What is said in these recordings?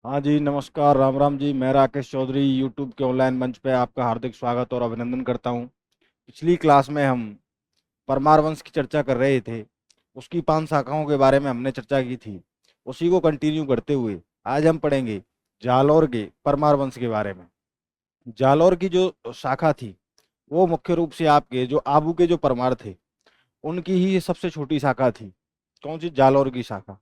हाँ जी, नमस्कार, राम राम जी। मैं राकेश चौधरी यूट्यूब के ऑनलाइन मंच पे आपका हार्दिक स्वागत और अभिनंदन करता हूँ। पिछली क्लास में हम परमार वंश की चर्चा कर रहे थे। उसकी 5 शाखाओं के बारे में हमने चर्चा की थी। उसी को कंटिन्यू करते हुए आज हम पढ़ेंगे जालौर के परमार वंश के बारे में। जालौर की जो शाखा थी वो मुख्य रूप से आपके जो आबू के जो परमार थे उनकी ही सबसे छोटी शाखा थी। कौन सी? जालौर की शाखा।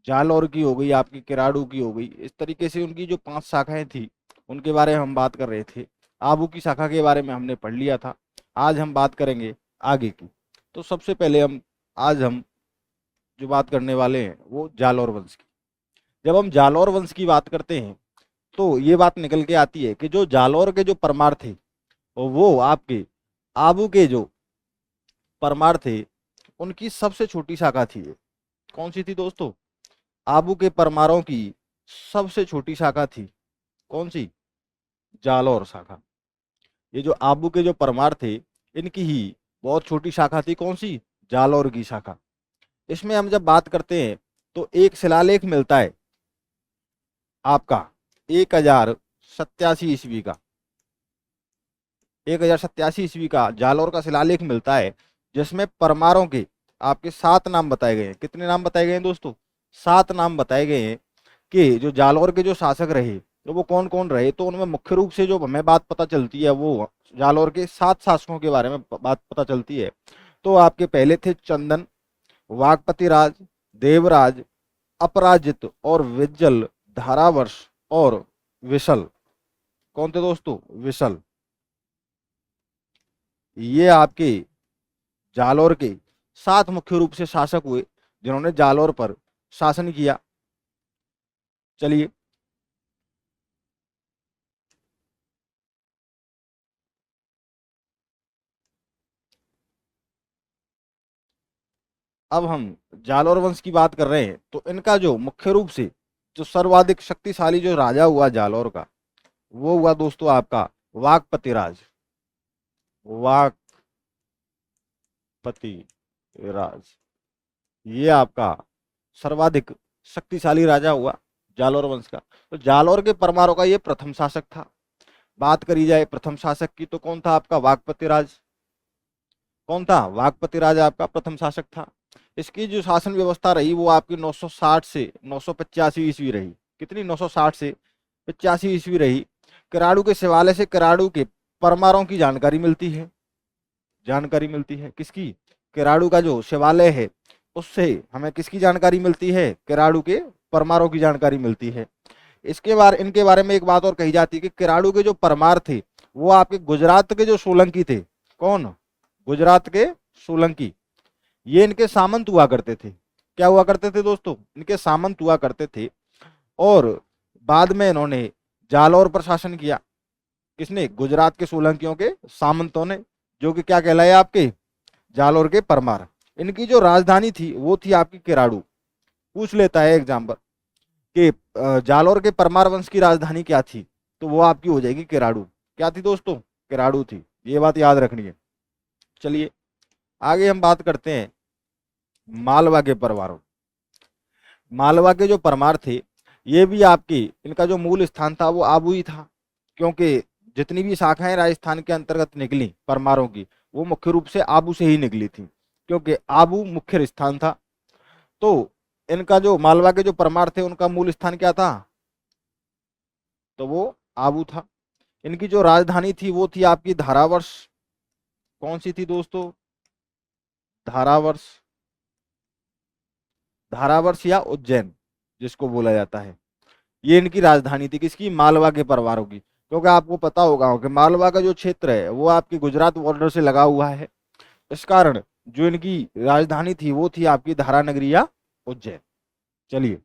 जालौर की हो गई, आपकी किराड़ू की हो गई। इस तरीके से उनकी जो 5 शाखाएं थी उनके बारे में हम बात कर रहे थे। आबू की शाखा के बारे में हमने पढ़ लिया था। आज हम बात करेंगे आगे की। तो सबसे पहले आज हम जो बात करने वाले हैं वो जालौर वंश की। जब हम जालौर वंश की बात करते हैं तो ये बात निकल के आती है कि जो जालौर के जो परमार थे वो आपके आबू के जो परमार थे उनकी सबसे छोटी शाखा थी। कौन सी थी दोस्तों? आबू के परमारों की सबसे छोटी शाखा थी। कौन सी? जालौर शाखा। ये जो आबू के जो परमार थे इनकी ही बहुत छोटी शाखा थी। कौन सी? जालौर की शाखा। इसमें हम जब बात करते हैं तो एक शिलालेख मिलता है आपका 1087 ईस्वी का। 1087 ईस्वी का जालौर का शिलालेख मिलता है जिसमें परमारों के आपके 7 नाम बताए गए हैं। कितने नाम बताए गए हैं दोस्तों? 7 नाम बताए गए हैं कि जो जालौर के जो शासक रहे तो वो कौन कौन रहे। तो उनमें मुख्य रूप से जो हमें बात पता चलती है वो जालौर के 7 शासकों के बारे में बात पता चलती है। तो आपके पहले थे चंदन, वागपति राज, देवराज, अपराजित और विज्जल, धारावर्ष और विशल। कौन थे दोस्तों? विशल। ये आपके जालौर के 7 मुख्य रूप से शासक हुए जिन्होंने जालौर पर शासन किया। चलिए अब हम जालौर वंश की बात कर रहे हैं तो इनका जो मुख्य रूप से जो सर्वाधिक शक्तिशाली जो राजा हुआ जालौर का वो हुआ दोस्तों आपका वागपति राज। वागपति राज ये आपका सर्वाधिक शक्तिशाली राजा हुआ जालौर वंश का। तो जालौर के परमारों का ये प्रथम शासक था। बात करी जाए प्रथम शासक की तो कौन था? आपका वागपति राज। कौन था? वागपति राज आपका प्रथम शासक था। इसकी जो शासन व्यवस्था रही वो आपकी 960 से 985 ईस्वी रही। कितनी? 960 से 85 ईस्वी रही। किराड़ू के शिवालय से किराड़ू के परमारों की जानकारी मिलती है। जानकारी मिलती है किसकी? किराड़ू का जो शिवालय है उससे हमें किसकी जानकारी मिलती है? किराड़ू के परमारों की जानकारी मिलती है। इनके बारे में एक बात और कही जाती है कि किराड़ू के जो परमार थे वो आपके गुजरात के जो सोलंकी थे। कौन? गुजरात के सोलंकी। ये इनके सामंत हुआ करते थे। क्या हुआ करते थे दोस्तों? इनके सामंत हुआ करते थे। और बाद में इन्होंने जालौर पर शासन किया। किसने? गुजरात के सोलंकियों के सामंतों ने, जो कि क्या कहलाए? आपके जालौर के परमार। इनकी जो राजधानी थी वो थी आपकी किराड़ू। पूछ लेता है एग्जाम्पल कि जालौर के परमार वंश की राजधानी क्या थी, तो वो आपकी हो जाएगी किराड़ू। क्या थी दोस्तों? किराड़ू थी। ये बात याद रखनी है। चलिए आगे हम बात करते हैं मालवा के परमारों। मालवा के जो परमार थे ये भी आपकी इनका जो मूल स्थान था वो आबू ही था। क्योंकि जितनी भी शाखाएं राजस्थान के अंतर्गत निकली परमारों की वो मुख्य रूप से आबू से ही निकली थी, क्योंकि आबू मुख्य स्थान था। तो इनका जो मालवा के जो परमार थे उनका मूल स्थान क्या था? तो वो आबू था। इनकी जो राजधानी थी वो थी आपकी धारावर्ष। कौन सी थी दोस्तों? धारावर्ष। धारावर्ष या उज्जैन जिसको बोला जाता है, ये इनकी राजधानी थी। किसकी? मालवा के परवारों की। क्योंकि आपको पता होगा कि मालवा का जो क्षेत्र है वो आपकी गुजरात बॉर्डर से लगा हुआ है। इस कारण जो इनकी राजधानी थी वो थी आपकी धारा नगरी या उज्जैन। चलिए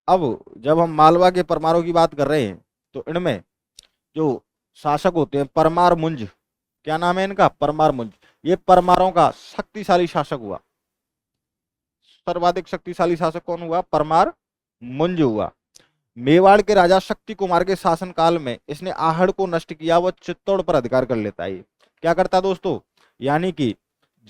अब जब हम मालवा के परमारों की बात कर रहे हैं तो इनमें जो शासक होते हैं परमार मुंज। क्या नाम है इनका? परमार मुंज। ये परमारों का शक्तिशाली शासक हुआ। सर्वाधिक शक्तिशाली शासक कौन हुआ? परमार मुंज हुआ। मेवाड़ के राजा शक्ति कुमार के शासनकाल में इसने आहड़ को नष्ट किया, वह चित्तौड़ पर अधिकार कर लेता है। क्या करता दोस्तों? यानी कि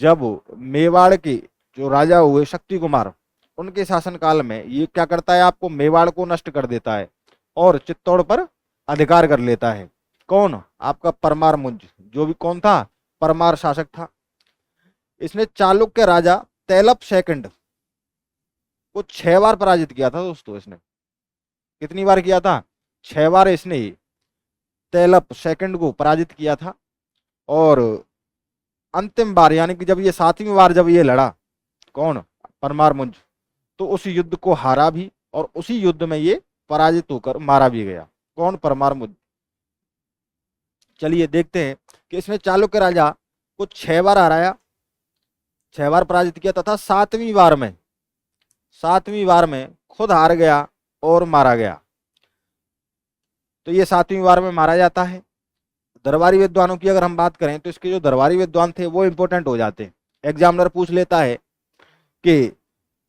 जब मेवाड़ के जो राजा हुए शक्ति कुमार, उनके शासनकाल में ये क्या करता है, आपको मेवाड़ को नष्ट कर देता है और चित्तौड़ पर अधिकार कर लेता है। कौन, आपका परमार मुंज, जो भी कौन था, परमार शासक था। इसने चालुक्य राजा तैलप सेकंड को 6 बार पराजित किया था दोस्तों। इसने कितनी बार किया था, 6 बार इसने तैलप सेकंड को पराजित किया था। और अंतिम बार यानी कि जब ये 7वीं बार जब ये लड़ा, कौन, परमार मुंज, तो उस युद्ध को हारा भी और उसी युद्ध में ये पराजित होकर मारा भी गया। कौन, परमार मुंज। चलिए देखते हैं कि इसने चालुक्य राजा को 6 बार हराया, 6 बार पराजित किया तथा 7वीं बार में खुद हार गया और मारा गया। तो ये 7वीं बार में मारा जाता है। दरबारी विद्वानों की अगर हम बात करें तो इसके जो दरबारी विद्वान थे वो इंपॉर्टेंट हो जाते हैं। एग्जामिनर पूछ लेता है कि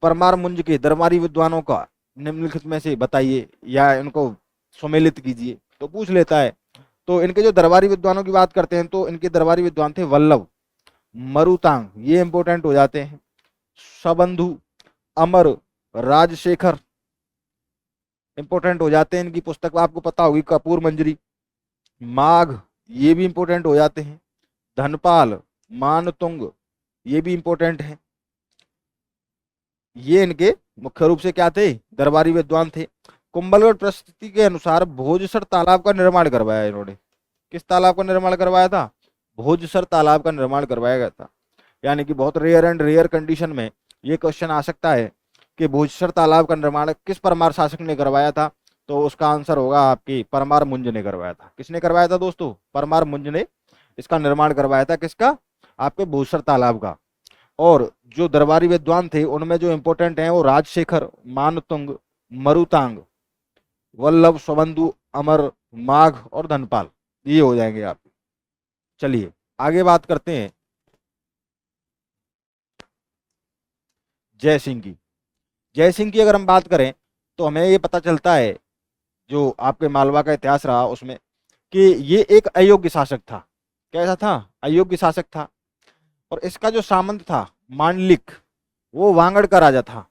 परमार मुंज के दरबारी विद्वानों का निम्नलिखित में से बताइए या इनको सुमेलित कीजिए, तो पूछ लेता है। तो इनके जो दरबारी विद्वानों की बात करते हैं तो इनके दरबारी विद्वान थे वल्लभ, मरुतांग, ये इंपॉर्टेंट हो जाते हैं। सबंधु, अमर, राजशेखर इंपॉर्टेंट हो जाते हैं। इनकी पुस्तक आपको पता होगी, कपूर मंजरी। माघ, ये भी इंपॉर्टेंट हो जाते हैं। धनपाल, मानतुंग, ये भी इंपॉर्टेंट है। ये इनके मुख्य रूप से क्या थे, दरबारी विद्वान थे। कुंभलगढ़ परिस्थिति के अनुसार भोजसर तालाब का निर्माण करवाया इन्होंने। किस तालाब का निर्माण करवाया था, भोजसर तालाब का निर्माण करवाया गया था। यानी कि बहुत रेयर एंड रेयर कंडीशन में ये क्वेश्चन आ सकता है कि भोजसर तालाब का निर्माण किस परमार शासक ने करवाया था, तो उसका आंसर होगा आपकी परमार मुंज ने करवाया था। किसने करवाया था दोस्तों, परमार मुंज ने इसका निर्माण करवाया था। किसका, आपके भोजसर तालाब का। और जो दरबारी विद्वान थे उनमें जो इंपॉर्टेंट हैं वो राजशेखर, मानतुंग, मरुतांग, वल्लभ, स्वबंधु, अमर, माघ और धनपाल, ये हो जाएंगे आप। चलिए आगे बात करते हैं जय सिंह की। जय सिंह की अगर हम बात करें तो हमें ये पता चलता है, जो आपके मालवा का इतिहास रहा उसमें, कि ये एक अयोग्य शासक था। कैसा था, अयोग्य शासक था। और इसका जो सामंत था मांडलिक, वो वांगड़ का राजा था।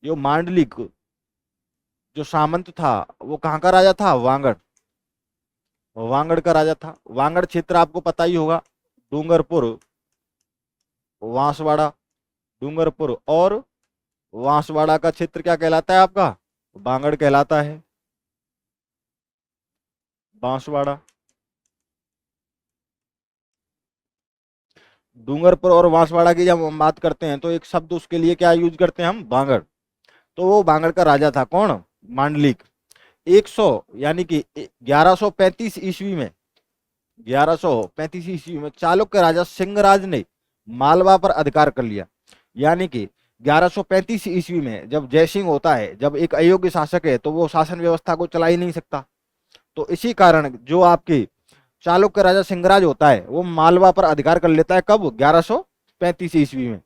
जो मांडलिक जो सामंत था वो कहाँ का राजा था, वांगड़, वांगड़ का राजा था। वांगड़ क्षेत्र आपको पता ही होगा, डूंगरपुर, वांसवाड़ा, डूंगरपुर और वांसवाड़ा का क्षेत्र क्या कहलाता है आपका, वांगड़ कहलाता है। बांसवाड़ा, डूंगरपुर और बांसवाड़ा की जब हम बात करते हैं तो एक शब्द उसके लिए क्या यूज करते हैं हम, बांगड़। तो वो बांगड़ का राजा था कौन, मांडलिक। 100 यानी कि 1135 ईस्वी में, 1135 ईस्वी में चालुक्य राजा सिंहराज ने मालवा पर अधिकार कर लिया। यानी कि 1135 ईस्वी में जब जयसिंह होता है, जब एक अयोग्य शासक है तो वो शासन व्यवस्था को चला ही नहीं सकता। तो इसी कारण जो आपके चालुक्य राजा सिंहराज होता है वो मालवा पर अधिकार कर लेता है। कब, 1135 ईस्वी में।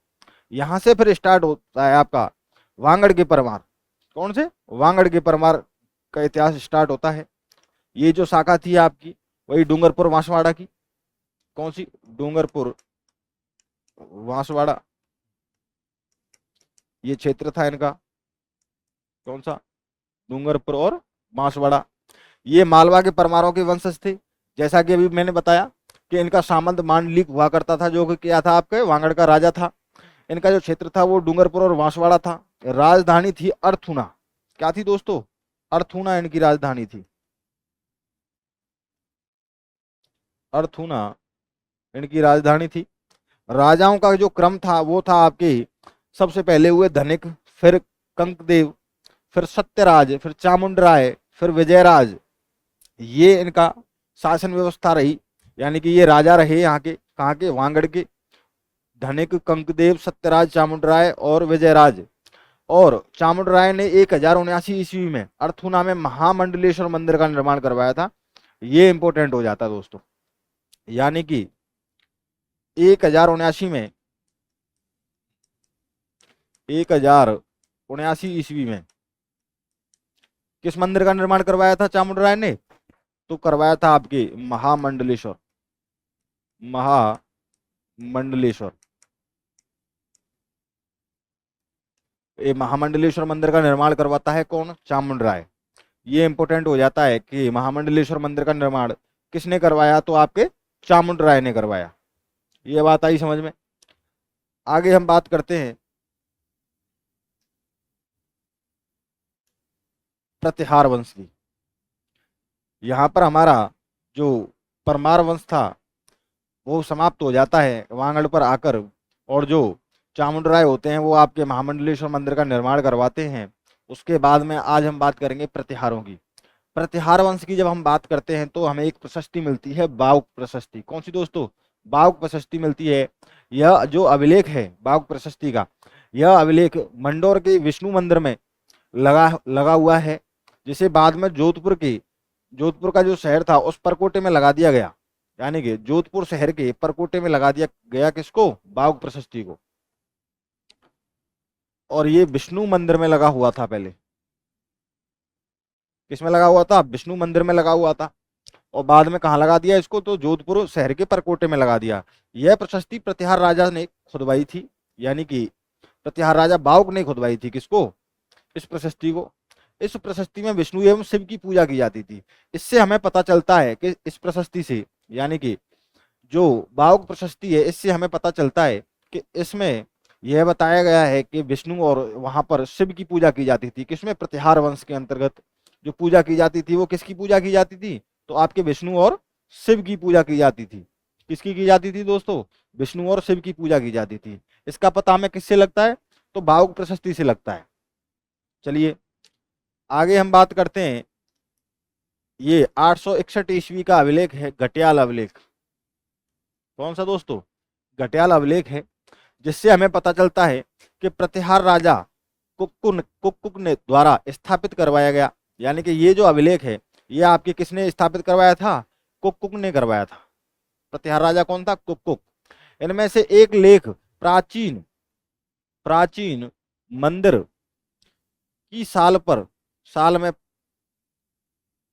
यहां से फिर स्टार्ट होता है आपका वांगड़ के परमार। कौन से, वांगड़ के परमार का इतिहास स्टार्ट होता है। ये जो शाखा थी आपकी वही डूंगरपुर बांसवाड़ा की, कौन सी, डूंगरपुर बांसवाड़ा, ये क्षेत्र था इनका, कौन सा, डूंगरपुर और बांसवाड़ा। ये मालवा के परमारों के वंशज थे। जैसा कि अभी मैंने बताया कि इनका सामंत मांडलिक हुआ करता था, जो कि क्या था, आपके वांगड़ का राजा था। इनका जो क्षेत्र था वो डूंगरपुर और बांसवाड़ा था। राजधानी थी अर्थूना। क्या थी दोस्तों, अर्थूना इनकी राजधानी थी। अर्थूना इनकी राजधानी थी। राजाओं का जो क्रम था वो था आपके, सबसे पहले हुए धनिक, फिर कंकदेव, फिर सत्यराज, फिर चामुंडराय, फिर विजयराज। ये इनका शासन व्यवस्था रही। यानी कि ये राजा रहे यहाँ के, कहाँ के, वांगड़ के। धनिक, कंकदेव, सत्यराज, चामुंडराय और विजयराज। और चामुंडराय ने 1079 ईस्वी में अर्थूना में महामंडलेश्वर मंदिर का निर्माण करवाया था। ये इंपॉर्टेंट हो जाता है दोस्तों। यानी कि 1079 में, 1079 ईस्वी में किस मंदिर का निर्माण करवाया था चामुंडराय ने, तो करवाया था आपके महामंडलेश्वर, महामंडलेश्वर। ये महामंडलेश्वर मंदिर का निर्माण करवाता है कौन? चामुंड राय। ये इंपॉर्टेंट हो जाता है कि महामंडलेश्वर मंदिर का निर्माण किसने करवाया? तो आपके चामुंड राय ने करवाया। ये बात आई समझ में। आगे हम बात करते हैं प्रतिहार वंश की। यहाँ पर हमारा जो परमार वंश था वो समाप्त हो जाता है वांगड़ पर आकर, और जो चामुंड राय होते हैं वो आपके महामंडलेश्वर मंदिर का निर्माण करवाते हैं। उसके बाद में आज हम बात करेंगे प्रतिहारों की। प्रतिहार वंश की जब हम बात करते हैं तो हमें एक प्रशस्ति मिलती है, बाउक प्रशस्ति। कौन सी दोस्तों? बाउक प्रशस्ति मिलती है। यह जो अभिलेख है बाउक प्रशस्ति का, यह अभिलेख मंडोर के विष्णु मंदिर में लगा लगा हुआ है, जिसे बाद में जोधपुर का जो शहर था उस परकोटे में लगा दिया गया। यानी कि जोधपुर शहर के परकोटे में लगा दिया गया किसको? बाउक प्रशस्ति को। और ये विष्णु मंदिर में लगा हुआ था पहले। किसमें लगा हुआ था? विष्णु मंदिर में लगा हुआ था। और बाद में कहाँ लगा दिया इसको? तो जोधपुर शहर के परकोटे में लगा दिया। यह प्रशस्ति प्रतिहार राजा ने खुदवाई थी, यानी कि प्रतिहार राजा बाउक ने खुदवाई थी। किसको? इस प्रशस्ति को। इस प्रशस्ति में विष्णु एवं शिव की पूजा की जाती थी। इससे हमें पता चलता है कि इस प्रशस्ति से, यानी कि जो बाउक प्रशस्ति है, इससे हमें पता चलता है कि इसमें यह बताया गया है कि विष्णु और वहां पर शिव की पूजा की जाती थी। किसमें? प्रतिहार वंश के अंतर्गत जो पूजा की जाती थी वो किसकी पूजा की जाती थी? तो आपके विष्णु और शिव की पूजा की जाती थी। किसकी की जाती थी दोस्तों? विष्णु और शिव की पूजा की जाती थी। इसका पता हमें किससे लगता है? तो बाउक प्रशस्ति से लगता है। चलिए आगे हम बात करते हैं। ये 861 ईस्वी का अभिलेख है, घटियाल अभिलेख। कौन सा दोस्तों? घटियाल अभिलेख है, जिससे हमें पता चलता है कि प्रतिहार राजा कुक्कुक ने द्वारा स्थापित करवाया गया। यानी कि ये जो अभिलेख है ये आपके किसने स्थापित करवाया था? कुक्कुक ने करवाया था। प्रतिहार राजा कौन था? कुक्कुक। इनमें से एक लेख प्राचीन प्राचीन मंदिर की साल में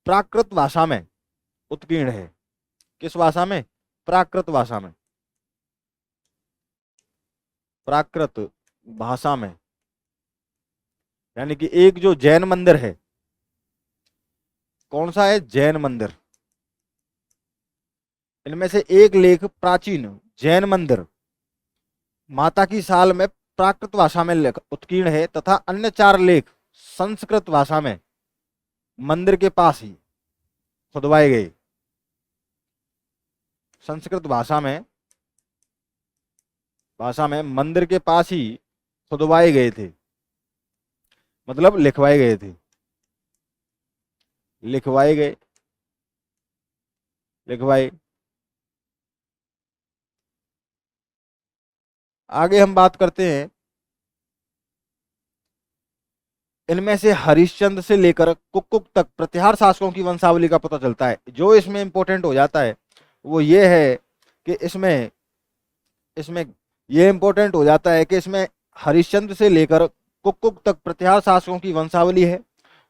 प्राकृत भाषा में उत्कीर्ण है। किस भाषा में? प्राकृत भाषा में। प्राकृत भाषा में, यानी कि एक जो जैन मंदिर है, कौन सा है? जैन मंदिर। इनमें से एक लेख प्राचीन जैन मंदिर माता की साल में प्राकृत भाषा में उत्कीर्ण है, तथा अन्य 4 लेख संस्कृत भाषा में मंदिर के पास ही खुदवाए गए। संस्कृत भाषा में मंदिर के पास ही खुदवाए गए थे, मतलब लिखवाए गए थे। लिखवाए। आगे हम बात करते हैं। इनमें से हरिश्चंद्र से लेकर कुक्कुक तक प्रतिहार शासकों की वंशावली का पता चलता है। जो इसमें इंपॉर्टेंट हो जाता है वो ये है कि इसमें ये इंपॉर्टेंट हो जाता है कि इसमें हरिश्चंद्र से लेकर कुक्कुक तक प्रतिहार शासकों की वंशावली है।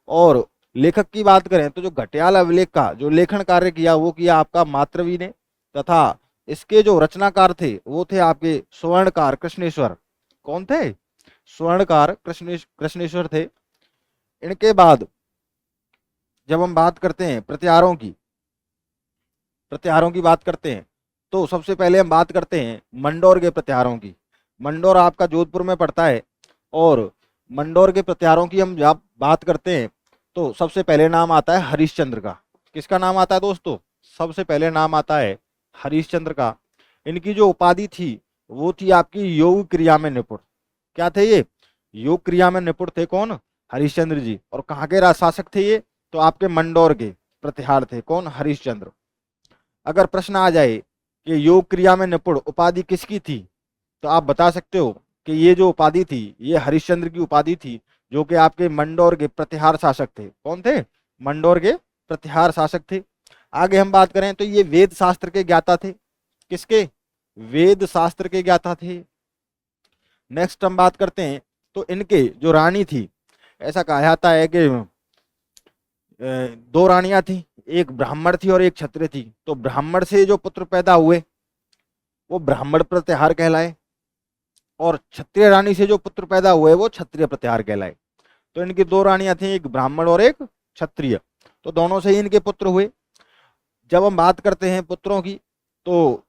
और लेखक की बात करें तो जो घटियाल अभिलेख का जो लेखन कार्य किया वो किया आपका मात्रवी ने, तथा इसके जो रचनाकार थे वो थे आपके स्वर्णकार कृष्णेश्वर। कौन थे? स्वर्णकार कृष्णेश्वर थे। इनके बाद जब हम बात करते हैं प्रतिहारों की बात करते हैं तो सबसे पहले हम बात करते हैं मंडोर के प्रतिहारों की। मंडोर आपका जोधपुर में पड़ता है, और मंडोर के प्रतिहारों की हम जब बात करते हैं तो सबसे पहले नाम आता है हरिश्चंद्र का। किसका नाम आता है दोस्तों? सबसे पहले नाम आता है हरिश्चंद्र का। इनकी जो उपाधि थी वो थी आपकी योग क्रिया में निपुण। क्या थे ये? योग क्रिया में निपुण थे। कौन? हरिश्चंद्र जी। और कहाँ के शासक थे ये? तो आपके मंडोर के प्रतिहार थे। कौन? हरिश्चंद्र। अगर प्रश्न आ जाए कि योग क्रिया में निपुण उपाधि किसकी थी, तो आप बता सकते हो कि ये जो उपाधि थी ये हरिश्चंद्र की उपाधि थी, जो कि आपके मंडोर के प्रतिहार शासक थे। कौन थे? मंडोर के प्रतिहार शासक थे। आगे हम बात करें तो ये वेद शास्त्र के ज्ञाता थे। किसके? वेद शास्त्र के ज्ञाता थे। नेक्स्ट हम बात करते हैं तो इनके जो रानी थी, ऐसा कहा जाता है कि 2 रानियां थी, एक ब्राह्मण थी और एक क्षत्रिय थी। तो ब्राह्मण से जो पुत्र पैदा हुए वो ब्राह्मण प्रतिहार कहलाए, और क्षत्रिय रानी से जो पुत्र पैदा हुए वो क्षत्रिय प्रतिहार कहलाए। तो इनकी दो रानियां थी, एक ब्राह्मण और एक क्षत्रिय, तो दोनों से ही इनके पुत्र हुए। जब हम बात करते हैं पुत्रों की तो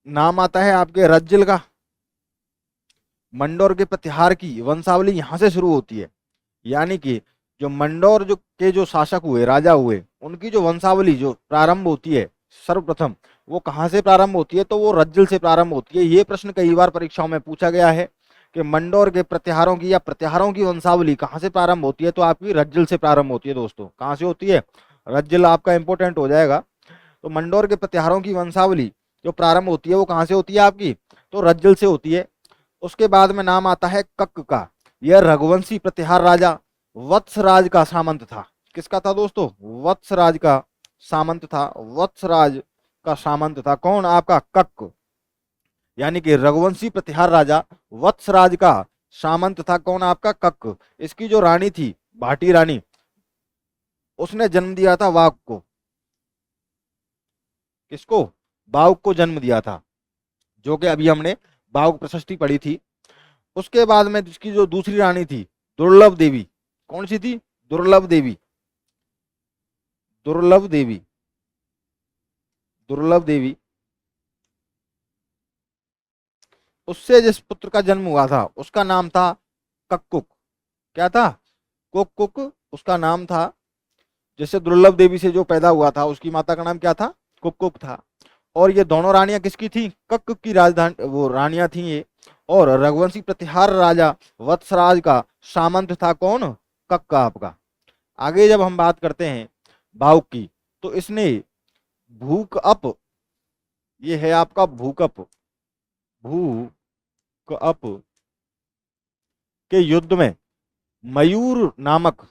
नाम आता है आपके रज्जिल का। मंडोर के प्रतिहार की वंशावली यहां से शुरू होती है, यानी कि जो मंडोर जो शासक हुए, राजा हुए, उनकी जो वंशावली जो प्रारंभ होती है सर्वप्रथम, वो कहाँ से प्रारंभ होती है, तो वो रज्जिल से प्रारंभ होती है। ये प्रश्न कई बार परीक्षाओं में पूछा गया है कि मंडोर के प्रत्याहारों की या प्रत्याहारों की वंशावली कहाँ से प्रारंभ होती है, तो आपकी रज्जिल से प्रारंभ होती है। दोस्तों कहाँ से होती है, रज्जिल आपका इंपोर्टेंट हो जाएगा। तो मंडोर के प्रत्याहारों की वंशावली जो प्रारंभ होती है वो कहाँ से होती है आपकी, तो रज्जिल से होती है। उसके बाद में नाम आता है कक का। यह रघुवंशी प्रतिहार राजा वत्सराज का सामंत था। किसका था दोस्तों, वत्सराज का सामंत था। वत्सराज का सामंत था कौन, आपका कक, यानी कि रघुवंशी प्रतिहार राजा वत्सराज का सामंत था कौन, आपका कक। इसकी जो रानी थी भाटी रानी, उसने जन्म दिया था वाक को। किसको, बाहुक को जन्म दिया था, जो कि अभी हमने बाहुक प्रशस्ति पढ़ी थी। उसके बाद में इसकी जो दूसरी रानी थी दुर्लभ देवी, कौन सी थी, दुर्लभ देवी, दुर्लभ देवी, दुर्लभ देवी, उससे जिस पुत्र का जन्म हुआ था उसका नाम था कक्कुक। क्या था, कुक, उसका नाम था। जैसे दुर्लभ देवी से जो पैदा हुआ था उसकी माता का नाम क्या था, कुक था। और ये दोनों रानियां किसकी थी, कक की राजधानी वो रानियां थी ये। और रघुवंशी प्रतिहार राजा वत्सराज का सामंत था कौन, कक का आपका। आगे जब हम बात करते हैं भावुक की, तो इसने भूकअप, ये है आपका भूकअप, भूकअप के युद्ध में मयूर नामक,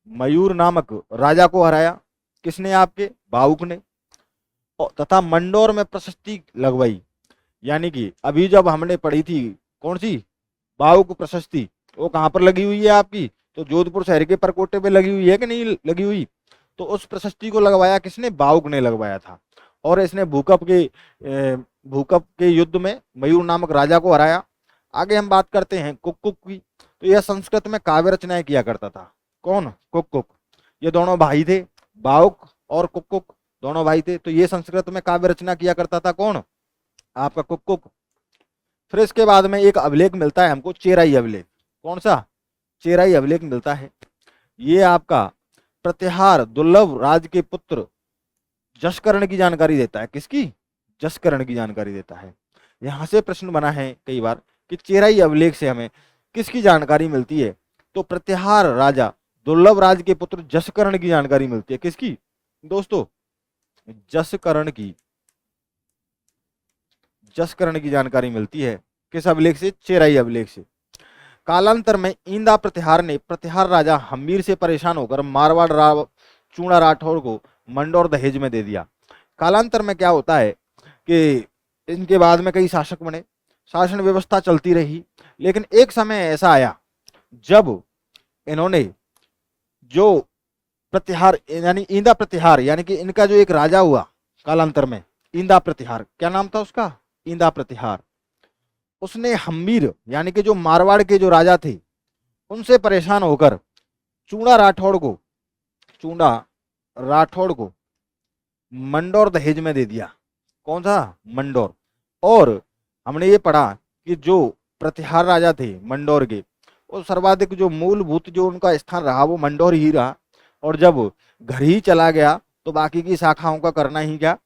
मयूर नामक राजा को हराया। किसने, आपके भावुक ने। तथा मंडोर में प्रशस्ति लगवाई, यानी कि अभी जब हमने पढ़ी थी कौन सी, भावुक प्रशस्ति, वो कहां पर लगी हुई है आपकी, तो जोधपुर शहर के परकोटे पे लगी हुई है कि नहीं लगी हुई। तो उस प्रशस्ति को लगवाया किसने, भावुक ने लगवाया था। और इसने भूकंप के युद्ध में मयूर नामक राजा को हराया। आगे हम बात करते हैं कुक्कुक की, तो यह संस्कृत में काव्य रचनाएं किया करता था। कौन, कुक्कुक। ये दोनों भाई थे, भावुक और कुक्कुक दोनों भाई थे। तो ये संस्कृत में काव्य रचना किया करता था कौन, आपका कुक्कुक। फिर इसके बाद में एक अभिलेख मिलता है हमको, चेराई अभिलेख। कौन सा, चेराई अभिलेख मिलता है। ये आपका प्रतिहार दुर्लभ राज के पुत्र जसकर्ण की जानकारी देता है। किसकी, जसकर्ण की जानकारी देता है। यहां से प्रश्न बना है कई बार कि चेराई अभिलेख से हमें किसकी जानकारी मिलती है, तो प्रतिहार राजा दुर्लभ राज के पुत्र जसकर्ण की जानकारी मिलती है। किसकी दोस्तों, जसकर्ण की, जसकर्ण की जानकारी मिलती है। किस अभिलेख से, चेराई अभिलेख से। कालांतर में इंदा प्रतिहार ने प्रतिहार राजा हम्मीर से परेशान होकर मारवाड़ राव चूड़ा राठौर को मंडोर दहेज में दे दिया। कालांतर में क्या होता है कि इनके बाद में कई शासक बने, शासन व्यवस्था चलती रही, लेकिन एक समय ऐसा आया जब इन्होंने जो प्रतिहार यानी इंदा प्रतिहार, यानी कि इनका जो एक राजा हुआ कालांतर में, इंदा प्रतिहार, क्या नाम था उसका, इंदा प्रतिहार। उसने हम्मीर यानी कि जो मारवाड़ के जो राजा थे उनसे परेशान होकर चूड़ा राठौड़ को, चूड़ा राठौड़ को मंडोर दहेज में दे दिया। कौन सा, मंडोर। और हमने ये पढ़ा कि जो प्रतिहार राजा थे मंडोर के, वो सर्वाधिक जो मूलभूत जो उनका स्थान रहा वो मंडोर ही रहा। और जब घर ही चला गया तो बाकी की शाखाओं का करना ही क्या।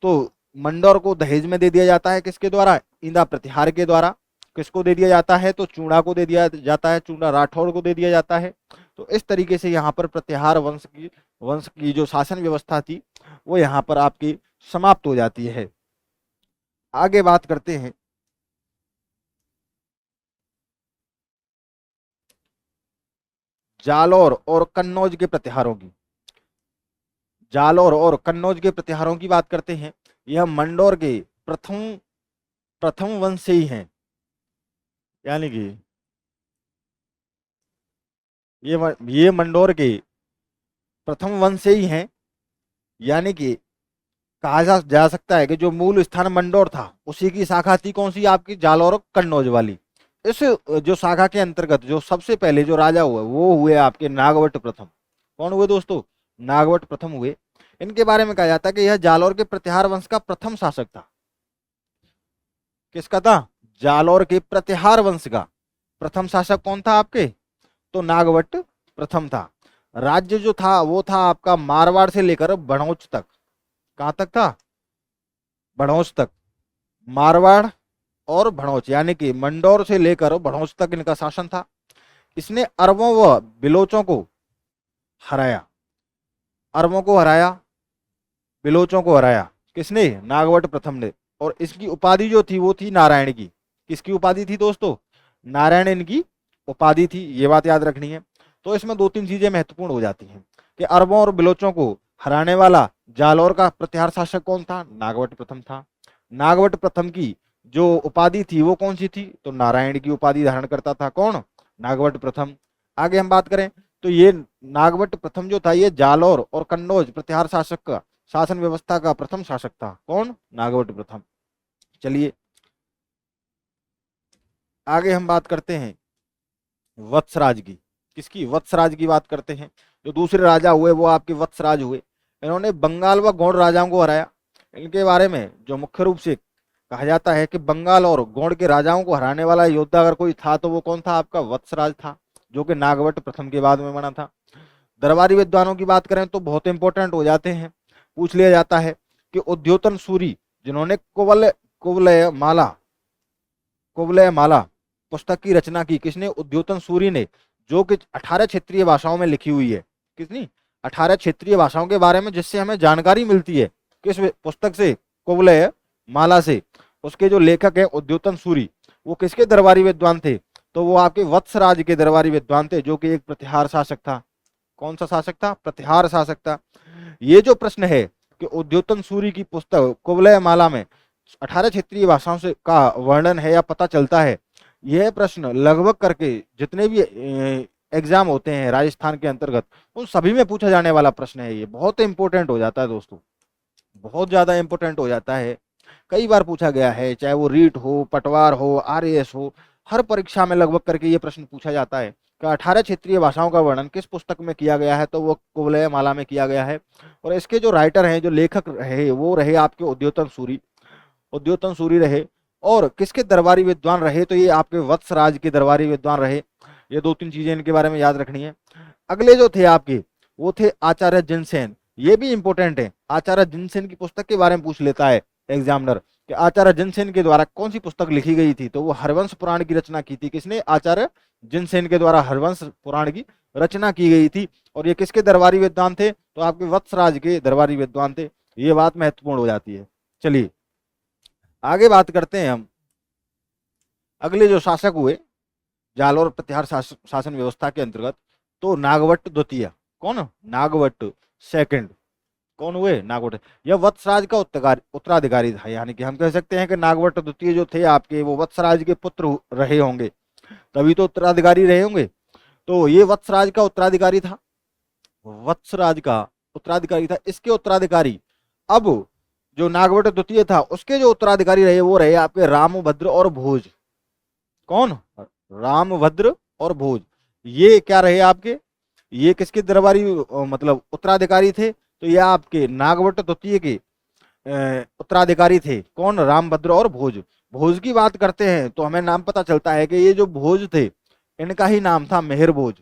तो मंडोर को दहेज में दे दिया जाता है, किसके द्वारा, इंदा प्रतिहार के द्वारा। किसको दे दिया जाता है, तो चूड़ा को दे दिया जाता है, चूड़ा राठौड़ को दे दिया जाता है। तो इस तरीके से यहाँ पर प्रतिहार वंश की जो शासन व्यवस्था थी वो यहाँ पर आपकी समाप्त हो जाती है। आगे बात करते हैं जालौर और कन्नौज के प्रतिहारों की। जालौर और कन्नौज के प्रतिहारों की बात करते हैं। यह मंडोर के प्रथम प्रथम वंश से ही हैं, यानी कि ये मंडोर के प्रथम वंश से ही हैं, यानी कि कहा जा सकता है कि जो मूल स्थान मंडौर था उसी की शाखा थी कौन सी आपकी, जालौर और कन्नौज वाली। इस जो शाखा के अंतर्गत जो सबसे पहले जो राजा हुए वो हुए आपके नागवट प्रथम। कौन हुए दोस्तों, नागवट प्रथम हुए। इनके बारे में कहा जाता है कि यह जालौर के प्रतिहार वंश का प्रथम शासक था। किसका था, जालौर के प्रतिहार वंश का प्रथम शासक कौन था आपके, तो नागवट प्रथम था। राज्य जो था वो था आपका मारवाड़ से लेकर बड़ौच तक। कहां तक था, बड़ौच तक। मारवाड़ और भड़ौच यानी कि मंडौर से लेकर भड़ौच तक इनका शासन था। इसने अरबों व बिलोचों को हराया, अरबों को हराया, बिलोचों को हराया। किसने, नागवट प्रथम ने। और इसकी उपाधि जो थी वो थी नारायण की। किसकी उपाधि थी दोस्तों, नारायण इनकी उपाधि थी, ये बात याद रखनी है। तो इसमें दो तीन चीजें महत्वपूर्ण हो जाती हैं कि अरबों और बिलोचों को हराने वाला जालौर का प्रतिहार शासक कौन था, नागवट प्रथम था। नागवट प्रथम की जो उपाधि थी वो कौन सी थी, तो नारायण की उपाधि धारण करता था कौन, नागवट प्रथम। आगे हम बात करें तो ये नागवट प्रथम जो था ये जालौर और कन्नौज प्रतिहार शासक का शासन व्यवस्था का प्रथम शासक था कौन, नागवट प्रथम। चलिए आगे हम बात करते हैं वत्सराज की। किसकी, वत्सराज की बात करते हैं। जो दूसरे राजा हुए वो आपके वत्सराज हुए। इन्होंने बंगाल व गौड़ राजाओं को हराया। इनके बारे में जो मुख्य रूप से कहा जाता है कि बंगाल और गौड़ के राजाओं को हराने वाला योद्धा अगर कोई था तो वो कौन था, आपका वत्सराज था, जो कि नागवट प्रथम के बाद में बना था। दरबारी विद्वानों की बात करें तो बहुत इंपॉर्टेंट हो जाते हैं, पूछ लिया जाता है कि उद्योतन सूरी जिन्होंने कुवलय माला, कुवलय माला पुस्तक की रचना की, किसने, उद्योतन सूरी ने, जो कि 18 क्षेत्रीय भाषाओं में लिखी हुई है। किसने, 18 क्षेत्रीय भाषाओं के बारे में जिससे हमें जानकारी मिलती है, किस पुस्तक से, कुवलय माला से। उसके जो लेखक है उद्योतन सूरी, वो किसके दरबारी विद्वान थे, तो वो आपके वत्सराज के दरबारी विद्वान थे, जो कि एक प्रतिहार शासक था। कौन सा शासक था, प्रतिहार शासक था। ये जो प्रश्न है कि उद्योतन सूरी की पुस्तक कुवलय माला में 18 क्षेत्रीय भाषाओं से का वर्णन है या पता चलता है, यह प्रश्न लगभग करके जितने भी एग्जाम होते हैं राजस्थान के अंतर्गत उन सभी में पूछा जाने वाला प्रश्न है। ये बहुत इंपॉर्टेंट हो जाता है दोस्तों, बहुत ज्यादा इंपॉर्टेंट हो जाता है। कई बार पूछा गया है, चाहे वो रीट हो, पटवार हो, आरएएस हो, हर परीक्षा में लगभग करके ये प्रश्न पूछा जाता है कि 18 क्षेत्रीय भाषाओं का वर्णन किस पुस्तक में किया गया है, तो वो कुवलय माला में किया गया है। और इसके जो राइटर हैं, जो लेखक रहे, वो रहे आपके उद्योतन सूरी, उद्योतन सूरी रहे। और किसके दरबारी विद्वान रहे, तो ये आपके वत्सराज के दरबारी विद्वान रहे। ये दो तीन चीजें इनके बारे में याद रखनी है। अगले जो थे आपके वो थे आचार्य जिनसेन, ये भी इंपॉर्टेंट है। आचार्य जिनसेन की पुस्तक के बारे में पूछ लेता है एग्जामिनर कि आचार्य जिनसेन के द्वारा कौन सी पुस्तक लिखी गई थी, तो वो हरवंश पुराण की रचना की थी। किसने, आचार्य जिनसेन के द्वारा हरवंश पुराण की रचना की गई थी। और ये किसके दरबारी विद्वान थे, तो आपके वत्सराज के दरबारी विद्वान थे। ये बात महत्वपूर्ण हो जाती है। चलिए आगे बात करते हैं हम अगले जो शासक हुए जालौर प्रतिहार शासन व्यवस्था के अंतर्गत, तो नागवट द्वितीय। कौन, नागवट सेकंड। कौन हुए, नागवट। यह वत्सराज का उत्तराधिकारी था, यानी कि हम कह सकते हैं कि नागवट द्वितीय जो थे आपके वो वत्सराज के पुत्र रहे होंगे, तभी तो उत्तराधिकारी रहे होंगे। तो ये वत्सराज का उत्तराधिकारी था, वत्सराज का उत्तराधिकारी था। इसके उत्तराधिकारी अब जो नागवट द्वितीय था उसके जो उत्तराधिकारी रहे वो रहे आपके रामभद्र और भोज। कौन, रामभद्र और भोज। ये क्या रहे आपके, ये किसके दरबारी मतलब उत्तराधिकारी थे, तो ये आपके नागवट द्वितीय के उत्तराधिकारी थे। कौन, रामभद्र और भोज। भोज की बात करते हैं तो हमें नाम पता चलता है कि ये जो भोज थे इनका ही नाम था मेहर भोज।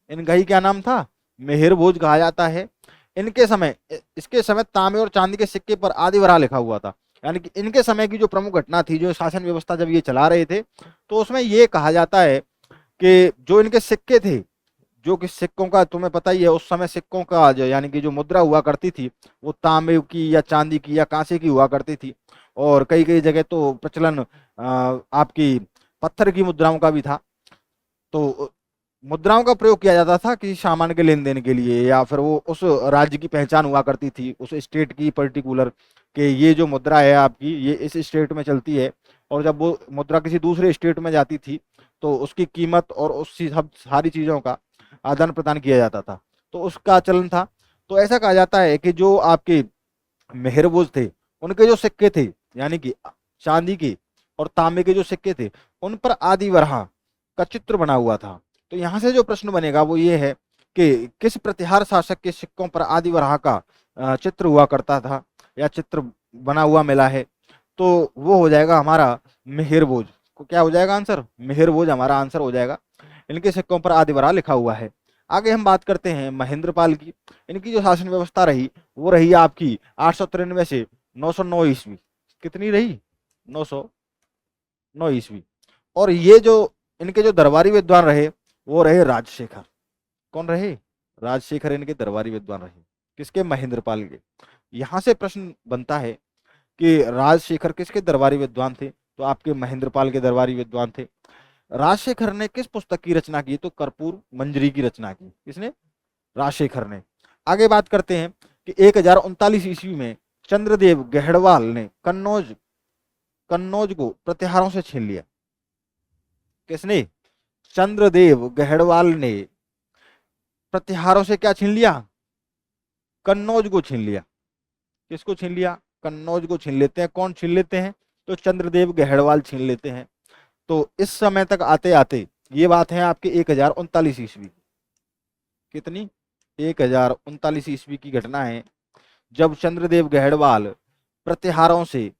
इनका ही क्या नाम था, मेहर भोज कहा जाता है। इनके समय, इसके समय तांबे और चांदी के सिक्के पर आदि वराह लिखा हुआ था। यानी कि इनके समय की जो प्रमुख घटना थी, जो शासन व्यवस्था जब ये चला रहे थे, तो उसमें ये कहा जाता है कि जो इनके सिक्के थे, जो कि सिक्कों का तुम्हें पता ही है, उस समय सिक्कों का जो यानी कि जो मुद्रा हुआ करती थी वो तांबे की या चांदी की या कांसे की हुआ करती थी। और कई कई जगह तो प्रचलन आपकी पत्थर की मुद्राओं का भी था। तो मुद्राओं का प्रयोग किया जाता था किसी सामान के लेन देन के लिए, या फिर वो उस राज्य की पहचान हुआ करती थी, उस स्टेट की पर्टिकुलर, कि ये जो मुद्रा है आपकी ये इस स्टेट में चलती है। और जब वो मुद्रा किसी दूसरे स्टेट में जाती थी तो उसकी कीमत और उस सब सारी चीजों का आदान प्रदान किया जाता था, तो उसका चलन था। तो ऐसा कहा जाता है कि जो आपके मेहरबोज थे, उनके जो सिक्के थे यानी कि चांदी के और तांबे के जो सिक्के थे उन पर आदि वराह का चित्र बना हुआ था। तो यहाँ से जो प्रश्न बनेगा वो ये है कि किस प्रतिहार शासक के सिक्कों पर आदि वराह का चित्र हुआ करता था या चित्र बना हुआ मिला है, तो वो हो जाएगा हमारा मेहरबोज। को क्या हो जाएगा आंसर, मेहरबोज हमारा आंसर हो जाएगा। इनके सिक्कों पर आदि वराह लिखा हुआ है। आगे हम बात करते हैं महेंद्रपाल की। इनकी जो शासन व्यवस्था रही वो रही आपकी 893 से 909 ईस्वी। कितनी रही, 909 ईस्वी। और ये जो इनके जो दरबारी विद्वान रहे वो रहे राजशेखर। कौन रहे, राजशेखर इनके दरबारी विद्वान रहे। किसके, महेंद्रपाल के। यहां से प्रश्न बनता है कि राजशेखर किसके दरबारी विद्वान थे, तो आपके महेंद्रपाल के दरबारी विद्वान थे। राजशेखर ने किस पुस्तक की रचना की, तो कर्पूर मंजरी की रचना की। किसने, राजशेखर ने। आगे बात करते हैं कि 1039 ईस्वी में चंद्रदेव गहड़वाल ने कन्नौज कन्नौज को प्रतिहारों से छीन लिया। किसने, चंद्रदेव गहड़वाल ने प्रतिहारों से क्या छीन लिया, कन्नौज को छीन लिया। किसको छीन लिया, कन्नौज को छीन लेते हैं। कौन छीन लेते हैं, तो चंद्रदेव गहड़वाल छीन लेते हैं। तो इस समय तक आते आते ये बात है आपके 1039 ईस्वी। कितनी, 1039 ईस्वी की घटना है जब चंद्रदेव गहड़वाल प्रतिहारों से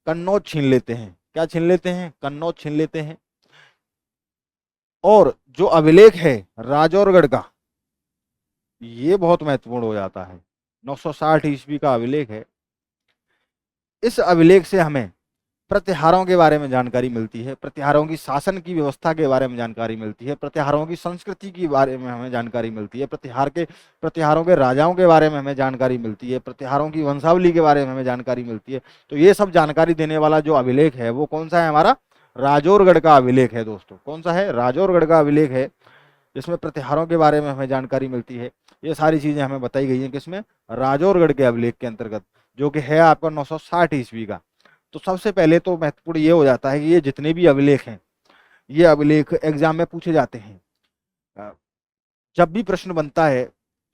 कन्नौज छीन लेते हैं। क्या छीन लेते हैं, कन्नौज छीन लेते हैं। और जो अभिलेख है राजौरगढ़ का, ये बहुत महत्वपूर्ण हो जाता है। 960 ईस्वी का अभिलेख है। इस अभिलेख से हमें प्रतिहारों के बारे में जानकारी मिलती है, प्रतिहारों की शासन की व्यवस्था के बारे में जानकारी मिलती है, प्रतिहारों की संस्कृति के बारे में हमें जानकारी मिलती है, प्रतिहारों के राजाओं के बारे में हमें जानकारी मिलती है, प्रतिहारों की वंशावली के बारे में हमें जानकारी मिलती है। तो ये सब जानकारी देने वाला जो अभिलेख है वो कौन सा है, हमारा राजौरगढ़ का अभिलेख है दोस्तों। कौन सा है, राजौरगढ़ का अभिलेख है, जिसमें प्रतिहारों के बारे में हमें जानकारी मिलती है। ये सारी चीजें हमें बताई गई हैं किसमें, राजौरगढ़ के अभिलेख के अंतर्गत, जो कि है आपका 960 ईस्वी का। तो सबसे पहले तो महत्वपूर्ण ये हो जाता है कि ये जितने भी अभिलेख हैं ये अभिलेख एग्जाम में पूछे जाते हैं। जब भी प्रश्न बनता है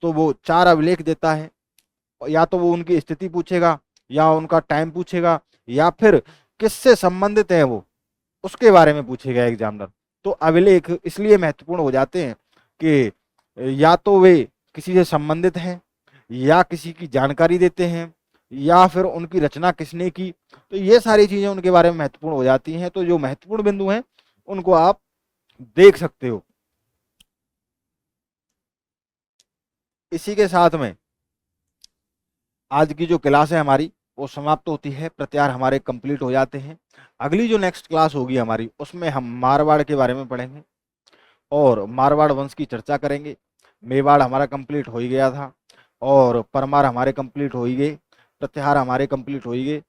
तो वो 4 अभिलेख देता है, या तो वो उनकी स्थिति पूछेगा, या उनका टाइम पूछेगा, या फिर किससे संबंधित है वो उसके बारे में पूछेगा एग्जामिनर। तो अभिलेख इसलिए महत्वपूर्ण हो जाते हैं कि या तो वे किसी से संबंधित हैं, या किसी की जानकारी देते हैं, या फिर उनकी रचना किसने की। तो ये सारी चीजें उनके बारे में महत्वपूर्ण हो जाती हैं। तो जो महत्वपूर्ण बिंदु हैं उनको आप देख सकते हो। इसी के साथ में आज की जो क्लास है हमारी वो समाप्त होती है, प्रत्यार हमारे कंप्लीट हो जाते हैं। अगली जो नेक्स्ट क्लास होगी हमारी उसमें हम मारवाड़ के बारे में पढ़ेंगे और मारवाड़ वंश की चर्चा करेंगे। मेवाड़ हमारा कंप्लीट हो ही गया था और परमार हमारे कंप्लीट हो ही गए, प्रत्याहार हमारे कंप्लीट हो ही गए।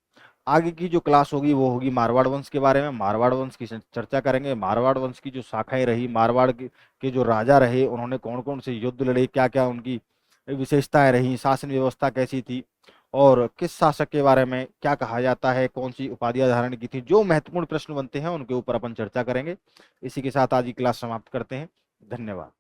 आगे की जो क्लास होगी वो होगी मारवाड़ वंश के बारे में। मारवाड़ वंश की चर्चा करेंगे, मारवाड़ वंश की जो शाखाएं रही, मारवाड़ के जो राजा रहे उन्होंने कौन कौन से युद्ध लड़े, क्या क्या उनकी विशेषताएं रही, शासन व्यवस्था कैसी थी, और किस शासक के बारे में क्या कहा जाता है, कौन सी उपाधियां धारण की थी। जो महत्वपूर्ण प्रश्न बनते हैं उनके ऊपर अपन चर्चा करेंगे। इसी के साथ आज की क्लास समाप्त करते हैं। धन्यवाद।